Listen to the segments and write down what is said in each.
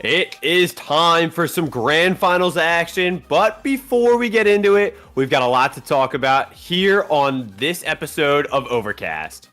It is time for some grand finals action, but before we get into it, we've got a lot to talk about here on this episode of Overcast.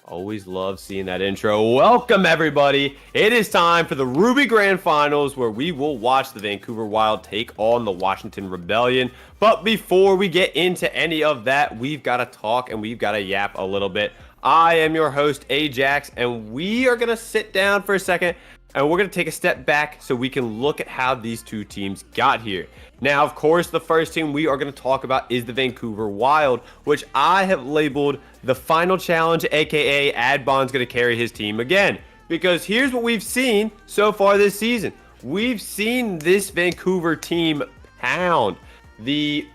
Always love seeing that intro. Welcome, everybody. It is time for the Ruby Grand Finals, where we will watch the Vancouver Wild take on the Washington Rebellion. But before we get into any of that, we've got to talk and we've got to yap a little bit. I am your host, Ajax, and we are going to sit down for a second and we're going to take a step back so we can look at how these two teams got here. Now, of course, the first team we are going to talk about is the Vancouver Wild, which I have labeled the final challenge, aka Adbon's going to carry his team again. Because here's what we've seen so far this season. We've seen this Vancouver team pound. The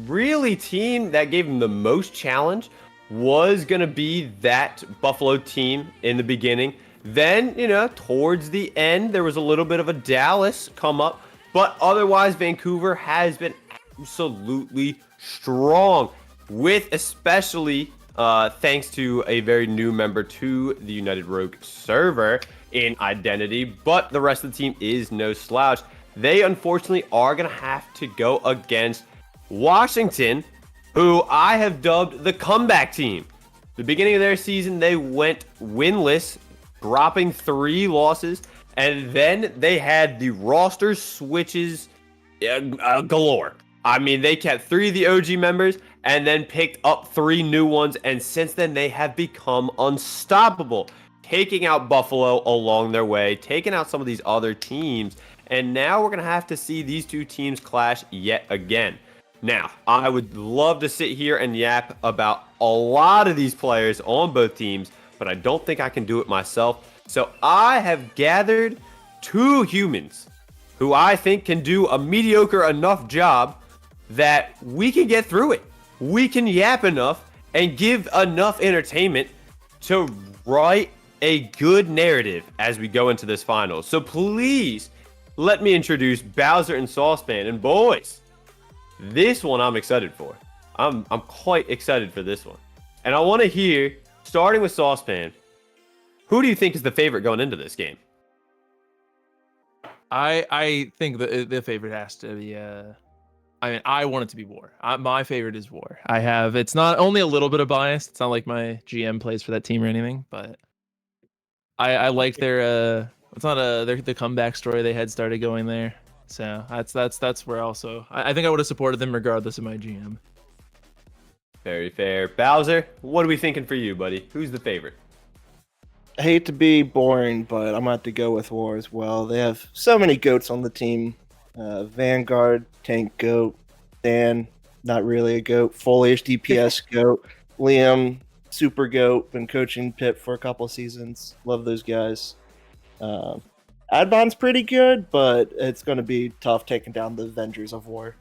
really team that gave him the most challenge was going to be that Buffalo team in the beginning. Then, towards the end, there was a little bit of a Dallas come up. But otherwise, Vancouver has been absolutely strong, with especially thanks to a very new member to the United Rogue server in Identity. But the rest of the team is no slouch. They, unfortunately, are going to have to go against Washington, who I have dubbed the comeback team. The beginning of their season, they went winless, dropping 3 losses. And then they had the roster switches galore. I mean, they kept 3 of the OG members and then picked up 3 new ones. And since then, they have become unstoppable, taking out Buffalo along their way, taking out some of these other teams. And now we're going to have to see these two teams clash yet again. Now, I would love to sit here and yap about a lot of these players on both teams, but I don't think I can do it myself. So I have gathered 2 humans who I think can do a mediocre enough job that we can get through it. We can yap enough and give enough entertainment to write a good narrative as we go into this final. So please let me introduce Bowser and Saucepan. And boys, this one I'm excited for. I'm quite excited for this one. And I want to hear, starting with Saucepan, who do you think is the favorite going into this game? I think the favorite has to be. I want it to be War. My favorite is War. It's not only a little bit of bias. It's not like my GM plays for that team or anything, but I like their. It's not the comeback story they had started going there. So that's where also I think I would have supported them regardless of my GM. Very fair. Bowser, what are we thinking for you, buddy? Who's the favorite? I hate to be boring, but I'm going to have to go with War as well. They have so many GOATs on the team. Vanguard, Tank GOAT, Dan, not really a GOAT, Foliage DPS GOAT, Liam, Super GOAT, been coaching Pip for a couple seasons. Love those guys. Adbon's pretty good, but it's going to be tough taking down the Avengers of War.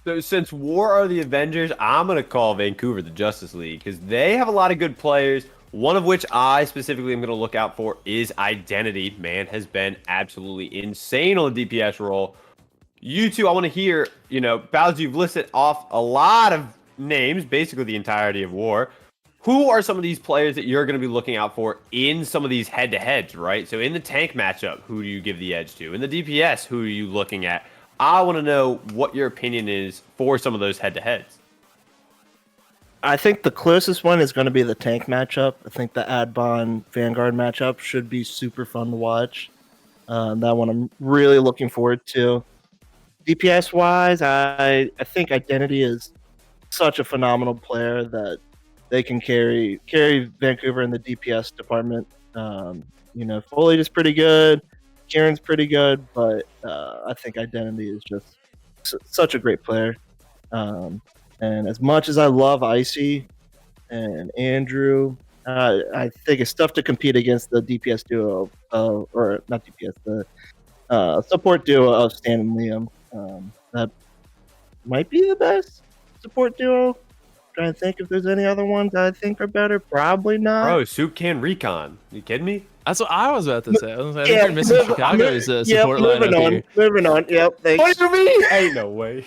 So since War are the Avengers, I'm going to call Vancouver the Justice League because they have a lot of good players. One of which I specifically am going to look out for is Identity. Man has been absolutely insane on the DPS role. You two, I want to hear, Bowser, you've listed off a lot of names, basically the entirety of War. Who are some of these players that you're going to be looking out for in some of these head-to-heads, right? So in the tank matchup, who do you give the edge to? In the DPS, who are you looking at? I want to know what your opinion is for some of those head-to-heads. I think the closest one is going to be the tank matchup. I think the Adbon Vanguard matchup should be super fun to watch. That one I'm really looking forward to. DPS wise, I think Identity is such a phenomenal player that they can carry Vancouver in the DPS department. Foliage is pretty good, Kieran's pretty good, but I think Identity is just such a great player. And as much as I love Icy and Andrew, I think it's tough to compete against the DPS duo, or not DPS, the support duo of Stan and Liam. That might be the best support duo. Trying to think if there's any other ones I think are better. Probably not. Bro, Soup Can Recon. You kidding me? That's what I was about to say. I think you're missing Chicago's support line up here. Moving on. Yep. Thanks. What do you mean? Ain't no way.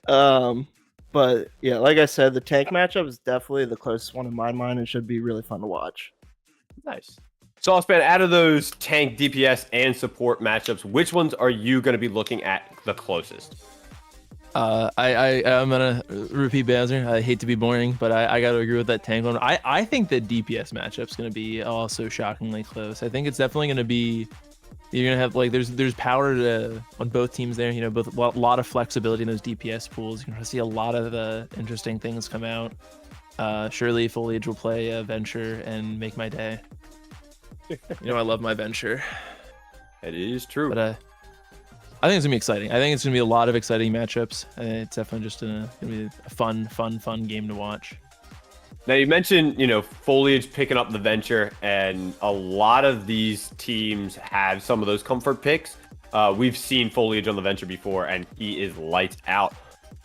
But yeah, like I said, the tank matchup is definitely the closest one in my mind. It should be really fun to watch. Nice. Saucepan, out of those tank, DPS, and support matchups, which ones are you going to be looking at the closest? I'm gonna repeat Bowser. I hate to be boring, but I gotta agree with that tank one. I think the DPS matchup's gonna be also shockingly close. I think it's definitely gonna be. You're gonna have like there's power on both teams there. You know, both a lot of flexibility in those DPS pools. You're gonna see a lot of interesting things come out. Surely Foliage will play Venture and make my day. You know, I love my Venture. It is true. But I think it's gonna be exciting. I think it's gonna be a lot of exciting matchups. It's definitely just gonna be a fun game to watch. Now you mentioned, Foliage picking up the Venture, and a lot of these teams have some of those comfort picks. We've seen Foliage on the Venture before, and he is lights out.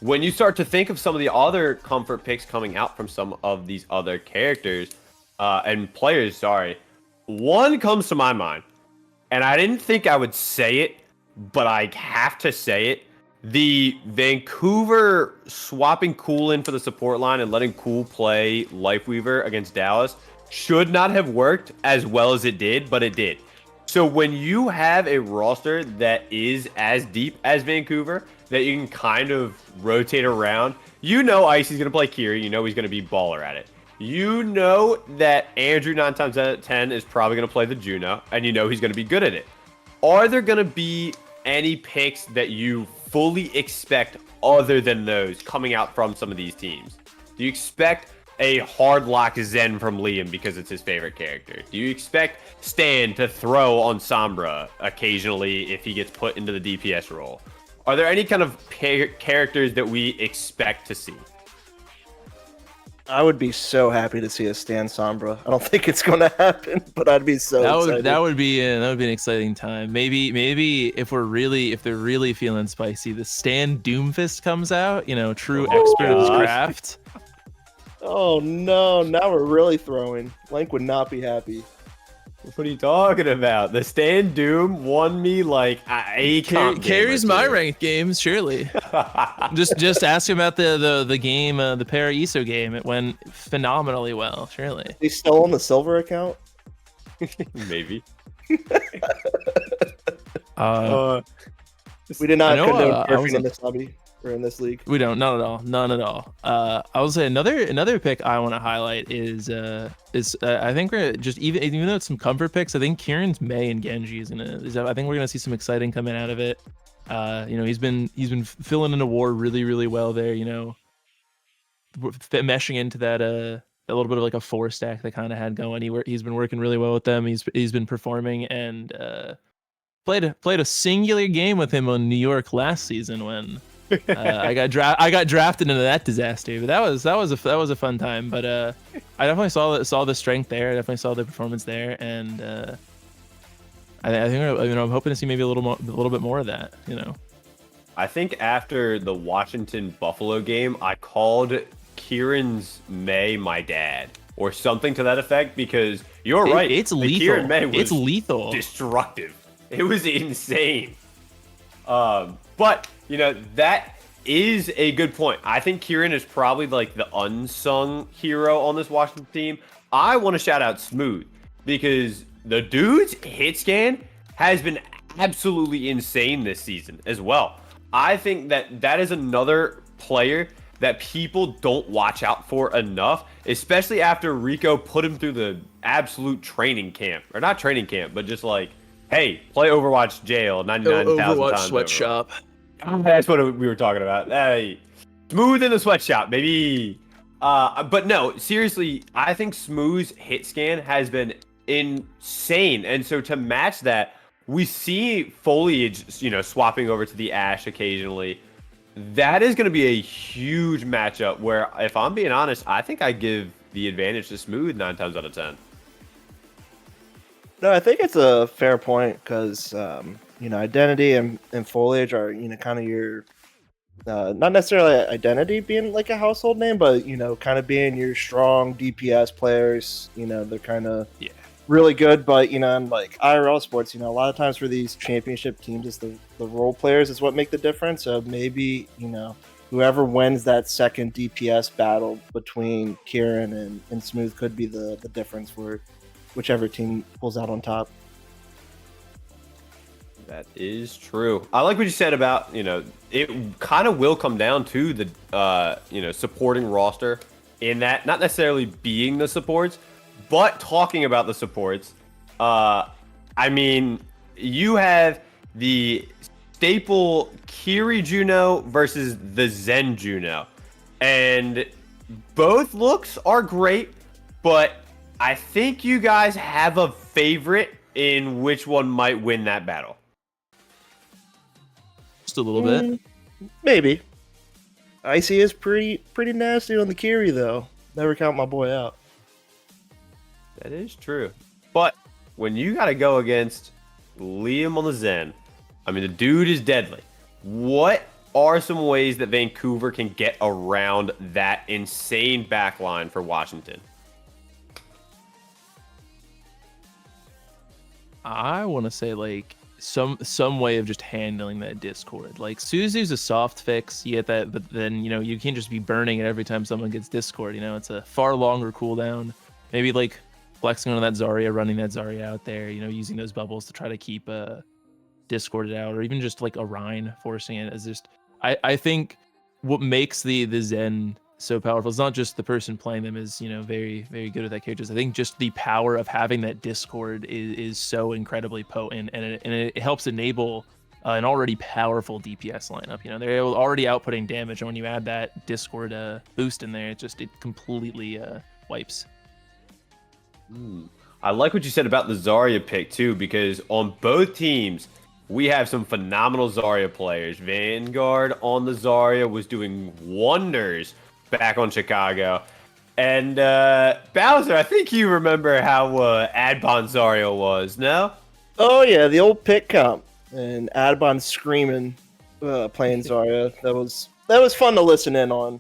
When you start to think of some of the other comfort picks coming out from some of these other characters and players, one comes to my mind, and I didn't think I would say it, but I have to say it. The Vancouver swapping Cool in for the support line and letting Cool play Lifeweaver against Dallas should not have worked as well as it did, but it did. So when you have a roster that is as deep as Vancouver, that you can kind of rotate around, Icy's going to play Kiri, he's going to be baller at it. That Andrew 9 times out of 10 is probably going to play the Juno, and he's going to be good at it. Are there going to be any picks that you fully expect other than those coming out from some of these teams? Do you expect a hard lock Zen from Liam because it's his favorite character? Do you expect Stan to throw on Sombra occasionally if he gets put into the DPS role? Are there any kind of characters that we expect to see? I would be so happy to see a Stan Sombra. I don't think it's going to happen, but I'd be so excited. That would be an exciting time. Maybe if they're really feeling spicy, the Stan Doomfist comes out. True expert of his craft. Oh no! Now we're really throwing. Link would not be happy. What are you talking about? The Stan Doom won me like a carries my ranked games, surely. just ask him about the game, the Para-ESO game. It went phenomenally well, surely. He's still on the silver account? Maybe. We did not condone surfing in this lobby or in this league. We don't, not at all, none at all. I will say another pick I want to highlight is I think we're just even though it's some comfort picks, I think Kieran's Mei and Genji I think we're gonna see some exciting coming out of it. He's been filling in a war really, really well there. Meshing into that a little bit of like a 4-stack they kind of had going. He's been working really well with them. He's been performing and played a singular game with him on New York last season when I got drafted into that disaster. But that was a fun time. But I definitely saw the strength there. I definitely saw the performance there, and I think I'm hoping to see maybe a little bit more of that. I think after the Washington Buffalo game, I called Kieran's Mei my dad or something to that effect, because you're right. It's lethal. Kieran Mei was lethal. Destructive. It was insane. But that is a good point. I think Kieran is probably like the unsung hero on this Washington team. I want to shout out Smooth, because the dude's hit scan has been absolutely insane this season as well. I think that is another player that people don't watch out for enough, especially after Rico put him through the absolute training camp. Or not training camp, but just like, hey, play Overwatch jail 99,000 times. Overwatch sweatshop. That's what we were talking about. Hey, Smooth in the sweatshop, baby. But no, seriously, I think Smooth's hit scan has been insane. And so to match that, we see Foliage, swapping over to the Ashe occasionally. That is going to be a huge matchup where, if I'm being honest, I think I give the advantage to Smooth 9 times out of 10. No, I think it's a fair point because, Identity and Foliage are, kind of your, not necessarily Identity being like a household name, but, kind of being your strong DPS players. They're kind of really good. But in like IRL sports, a lot of times for these championship teams, it's the role players is what make the difference. So maybe whoever wins that second DPS battle between Kieran and Smooth could be the difference for whichever team pulls out on top. That is true. I like what you said about, it kind of will come down to the, supporting roster in that, not necessarily being the supports, but talking about the supports. I mean, you have the staple Kiri Juno versus the Zen Juno. And both looks are great, but I think you guys have a favorite in which one might win that battle. Just a little bit. Maybe. Icy is pretty nasty on the Kiri though. Never count my boy out. That is true. But when you got to go against Liam on the Zen, I mean, the dude is deadly. What are some ways that Vancouver can get around that insane backline for Washington? I want to say like some way of just handling that Discord. Like Suzu's a soft fix, you get that, but then you can't just be burning it every time someone gets Discord. It's a far longer cooldown. Maybe like flexing on that Zarya, running that Zarya out there. Using those bubbles to try to keep Discorded out, or even just like a Rhine forcing it. Is just I think what makes the Zen so powerful is not just the person playing them is very very good at that characters. I think just the power of having that Discord is so incredibly potent, and it helps enable an already powerful DPS lineup. They're already outputting damage, and when you add that Discord boost in there, it completely wipes. I like what you said about the Zarya pick too, because on both teams we have some phenomenal Zarya players. Vanguard on the Zarya was doing wonders back on Chicago. And Bowser, I think you remember how Adbon Zarya was, no? Oh yeah, the old pick comp and Adbon screaming, playing Zarya. That was fun to listen in on.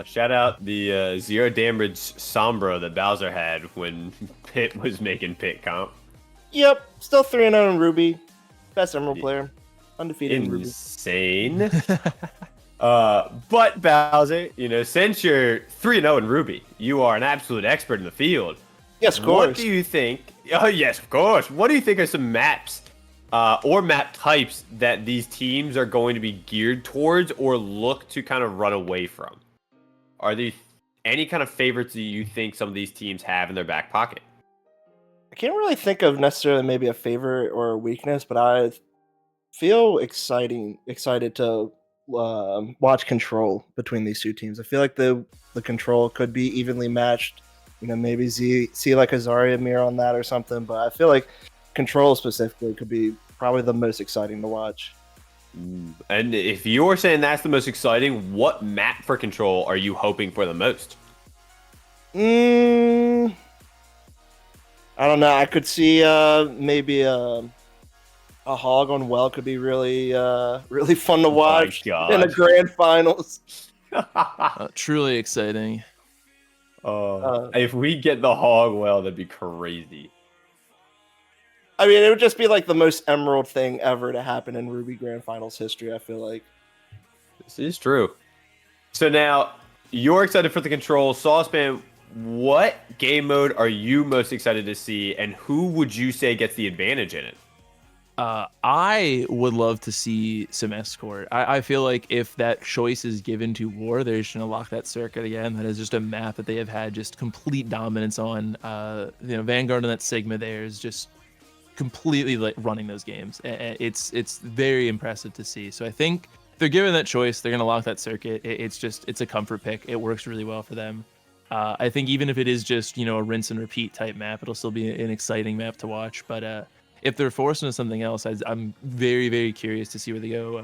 Shout out the 0 damage Sombra that Bowser had when Pit was making Pit comp. Yep, still 3-0 in Ruby. Best Emerald player. Undefeated in Ruby. Insane. But Bowser, since you're 3-0 in Ruby, you are an absolute expert in the field. Yes, of course. What do you think? Oh, yes, of course. What do you think are some maps or map types that these teams are going to be geared towards or look to kind of run away from? Are there any kind of favorites that you think some of these teams have in their back pocket? I can't really think of necessarily maybe a favorite or a weakness, but I feel excited to watch control between these two teams. I feel like the control could be evenly matched. Maybe see like a Zarya mirror on that or something, but I feel like control specifically could be probably the most exciting to watch. And if you're saying that's the most exciting, what map for control are you hoping for the most? I don't know. I could see maybe a hog on well could be really really fun to watch in the grand finals. Truly exciting. If we get the hog well, that'd be crazy. I mean, it would just be like the most emerald thing ever to happen in Ruby Grand Finals history, I feel like. This is true. So now, you're excited for the control. Saucepan, what game mode are you most excited to see, and who would you say gets the advantage in it? I would love to see some escort. I feel like if that choice is given to War, they're just gonna lock that circuit again. That is just a map that they have had just complete dominance on. Vanguard and that Sigma there is just completely like running those games. It's very impressive to see. So I think if they're given that choice, they're gonna lock that circuit. It's a comfort pick. It works really well for them. I think even if it is just a rinse and repeat type map, it'll still be an exciting map to watch. But if they're forced into something else, I'm very very curious to see where they go.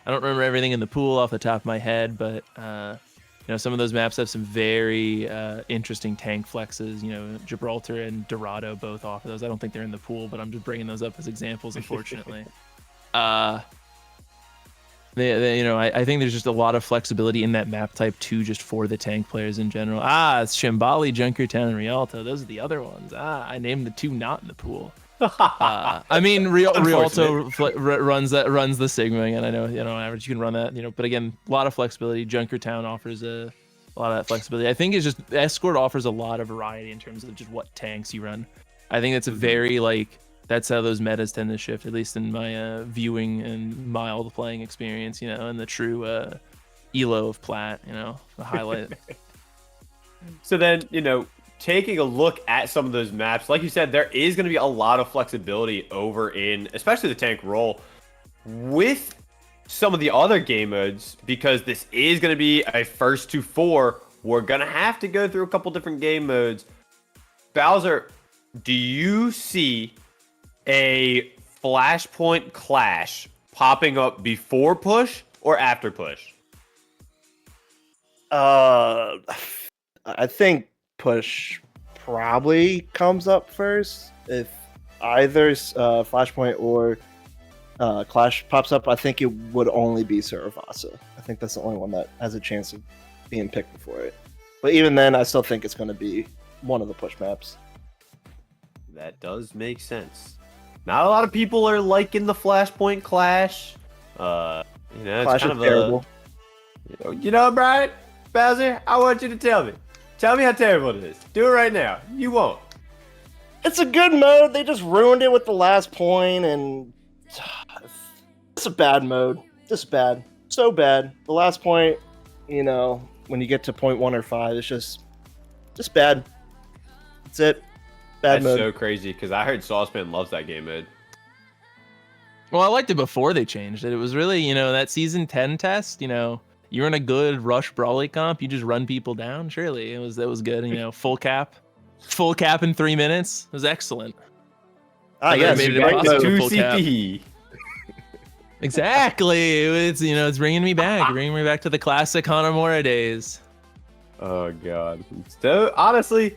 I don't remember everything in the pool off the top of my head, but some of those maps have some very interesting tank flexes. Gibraltar and Dorado both offer those. I don't think they're in the pool, but I'm just bringing those up as examples, unfortunately. I think there's just a lot of flexibility in that map type too, just for the tank players in general. It's Shambali, Junkertown, and Rialto. Those are the other ones. I named the 2 not in the pool. I mean, Rialto runs the Sigma, and I know, on average you can run that, but again, a lot of flexibility. Junkertown offers a lot of that flexibility. I think it's just Escort offers a lot of variety in terms of just what tanks you run. I think it's a very that's how those metas tend to shift, at least in my viewing and mild playing experience, and the true elo of plat, the highlight. So then, taking a look at some of those maps, like you said, there is going to be a lot of flexibility over in, especially the tank role, with some of the other game modes, because this is going to be a first to 4. We're going to have to go through a couple different game modes. Bowser, do you see a Flashpoint Clash popping up before push or after push? I think push probably comes up first. If either Flashpoint or Clash pops up, I think it would only be Saravasa. I think that's the only one that has a chance of being picked before it. But even then, I still think it's going to be one of the push maps. That does make sense. Not a lot of people are liking the Flashpoint Clash. It's Clash kind is of terrible. Brian, Bowser, I want you to tell me. Tell me how terrible it is. Do it right now. You won't. It's a good mode. They just ruined it with the last point, and it's a bad mode. Just bad. So bad. The last point, when you get to point 1 or 5, it's just bad. That's it. Bad That's mode. so crazy because I heard Saucepan loves that game mode. Well, I liked it before they changed it. It was really, that season 10 test, you're in a good rush brawly comp, you just run people down. Surely that was good. Full cap in 3 minutes. It was excellent. Yes, made it you impossible got to Two full cap. CP. Exactly. It's bringing me back, to the classic Hanamura days. Oh god. So honestly,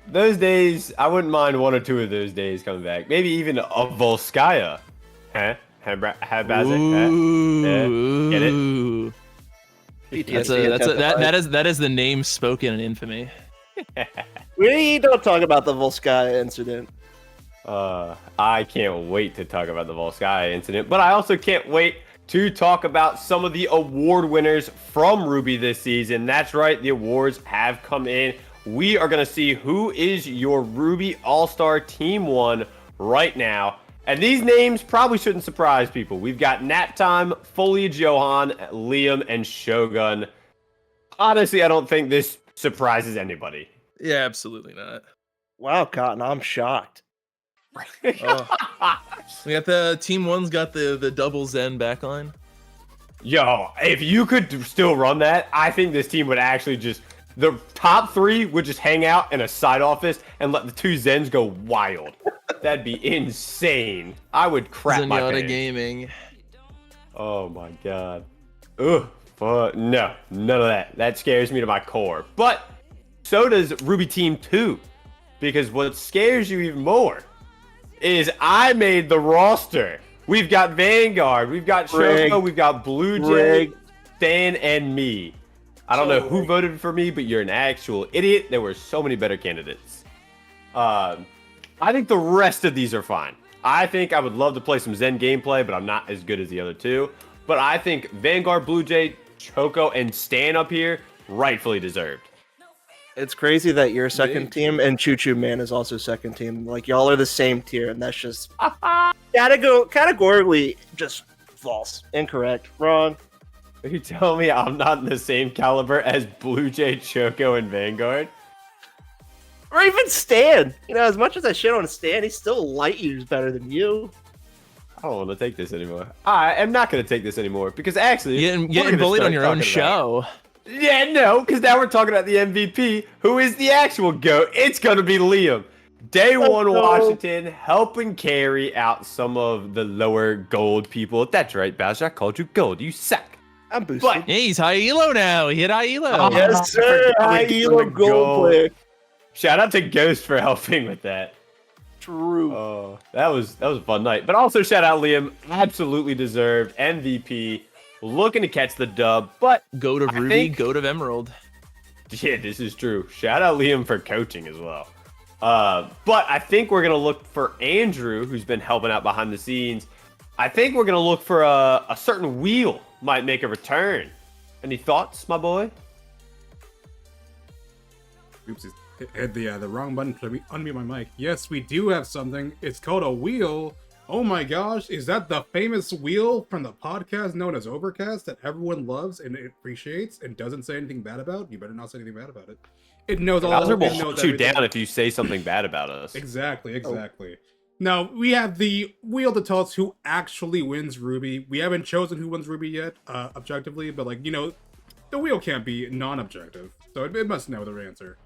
those days, I wouldn't mind 1 or 2 of those days coming back. Maybe even a Volskaya. Huh? Bowser? Ooh. Get it? That is the name spoken in infamy. We don't talk about the Volskaya incident. I can't wait to talk about the Volskaya incident, but I also can't wait to talk about some of the award winners from Ruby this season. That's right, the awards have come in. We are going to see who is your Ruby All-Star Team 1 right now. And these names probably shouldn't surprise people. We've got Naptime, Foliage Johan, Liam, and Shogun. Honestly, I don't think this surprises anybody. Yeah, absolutely not. Wow, Cotton, I'm shocked. We got the Team 1's got the double Zen backline. Yo, if you could still run that, I think this team would actually just... The top 3 would just hang out in a side office and let the 2 Zens go wild. That'd be insane. I would crap my pants. Gaming. Oh my god. Ugh. No, none of that. That scares me to my core. But so does Ruby Team 2. Because what scares you even more is I made the roster. We've got Vanguard, we've got Shoko, we've got Blue Jay, Stan, and me. I don't know who voted for me, but you're an actual idiot. There were so many better candidates. I think the rest of these are fine. I think I would love to play some Zen gameplay, but I'm not as good as the other 2. But I think Vanguard, Blue Jay, Choco, and Stan up here, rightfully deserved. It's crazy that you're second team and Choo Choo Man is also second team. Like, y'all are the same tier, and that's just categorically just false. Incorrect. Wrong. Are you telling me I'm not in the same caliber as Blue Jay, Choco, and Vanguard? Or even Stan. As much as I shit on Stan, he's still light years better than you. I don't want to take this anymore. I am not going to take this anymore because actually... Getting bullied on your own show. Yeah, no, because now we're talking about the MVP, who is the actual GOAT. It's going to be Liam. Day 1 Washington, helping carry out some of the lower gold people. That's right, Bowser, I called you gold. You suck. I'm boosted. But hey, he's high elo now. He hit high elo. Yes, sir. High elo gold player. Shout out to Ghost for helping with that. True. Oh, that was a fun night. But also shout out Liam, absolutely deserved MVP. looking to catch the dub, but Goat of I Ruby, think- goat of Emerald. yeah, this is true. Shout out Liam for coaching as well. But I think we're going to look for Andrew, who's been helping out behind the scenes. I think we're going to look for a certain wheel might make a return. Any thoughts, my boy? Oops, hit the wrong button to unmute my mic. Yes, we do have something. It's called a wheel. Oh my gosh, is that the famous wheel from the podcast known as Overcast that everyone loves and appreciates and doesn't say anything bad about? You better not say anything bad about it. It knows all. Bowser will it knows hunt you everything. down if you say something bad about us. Exactly. Now, we have the wheel to tell us who actually wins Ruby. We haven't chosen who wins Ruby yet, objectively, but, like, the wheel can't be non-objective, so it must know their answer.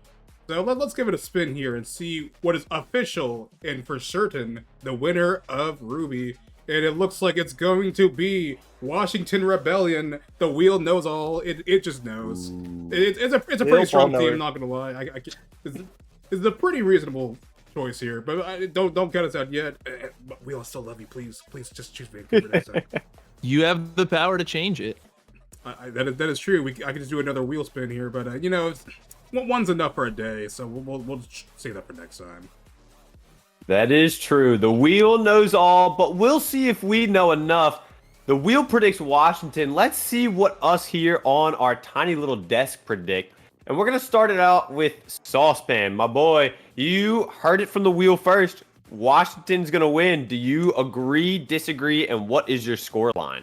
So let's give it a spin here and see what is official and for certain the winner of Ruby. And it looks like it's going to be Washington Rebellion. The wheel knows all. It just knows. It's a pretty strong team, I'm not gonna lie. It's a pretty reasonable choice here, but don't count us out yet. But we'll still love you, please just choose Vancouver next time. You have the power to change it. That is true. I can just do another wheel spin here, but one's enough for a day, so we'll save that for next time. That is true. The wheel knows all, but we'll see if we know enough. The wheel predicts Washington. Let's see what us here on our tiny little desk predict. And we're going to start it out with Saucepan. My boy, you heard it from the wheel first. Washington's going to win. Do you agree, disagree, and what is your score line?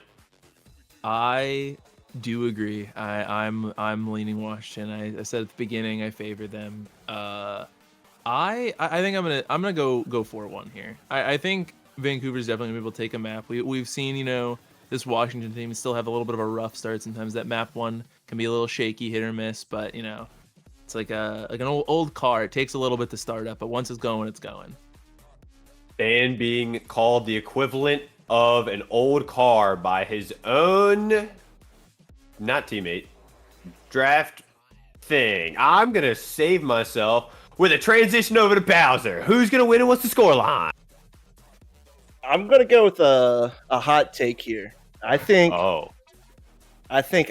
I do agree. I'm leaning Washington. I said at the beginning I favor them. I think I'm gonna go 4-1 here. I think Vancouver's definitely gonna be able to take a map. We've seen this Washington team still have a little bit of a rough start. Sometimes that map one can be a little shaky, hit or miss. But it's like an old car. It takes a little bit to start up, but once it's going, it's going. Dan being called the equivalent of an old car by his own, not teammate, draft thing. I'm going to save myself with a transition over to Bowser. Who's going to win and what's the score line? I'm gonna go with a hot take here. I think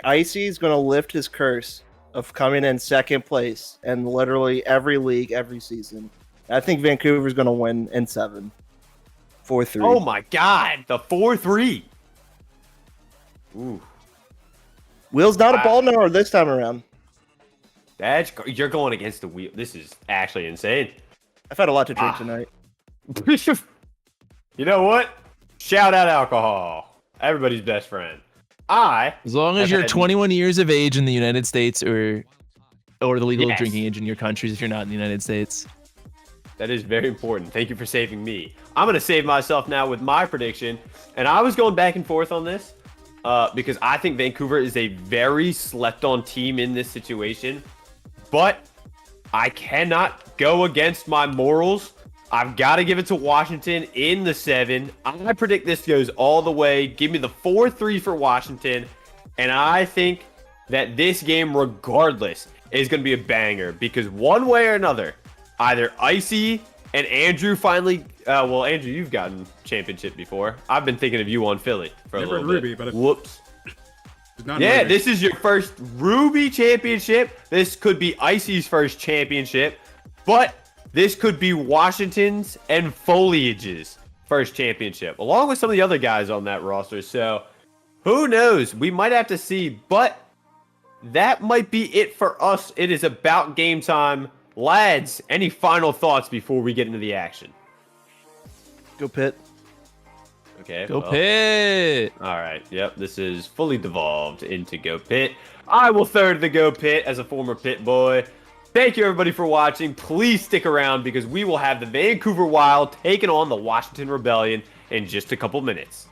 Icy is gonna lift his curse of coming in second place in literally every league every season. I think Vancouver's gonna win in 7. 4-3. Oh my God, the 4-3. Ooh, Wheel's not a ball knower this time around. you're going against the wheel. This is actually insane. I've had a lot to drink tonight. You know what? Shout out alcohol. Everybody's best friend. As long as you're 21 years of age in the United States or the legal Yes. drinking age in your countries if you're not in the United States. That is very important. Thank you for saving me. I'm going to save myself now with my prediction. And I was going back and forth on this because I think Vancouver is a very slept-on team in this situation. But I cannot go against my morals. I've got to give it to Washington in the 7. I predict this goes all the way. Give me the 4-3 for Washington. And I think that this game, regardless, is going to be a banger. Because one way or another, either Icy and Andrew finally... well, Andrew, you've gotten championship before. I've been thinking of you on Philly for a Never little Ruby, bit. but Whoops. It's not Yeah, Ruby. this is your first Ruby championship. This could be Icy's first championship. But this could be Washington's and Foliage's first championship, along with some of the other guys on that roster. So, who knows? We might have to see. But that might be it for us. It is about game time. Lads, any final thoughts before we get into the action? Go Pitt. Okay. Go well, Pitt! All right. Yep. This is fully devolved into Go Pit. I will third the Go Pit as a former Pit boy. Thank you, everybody, for watching. Please stick around because we will have the Vancouver Wild taking on the Washington Rebellion in just a couple minutes.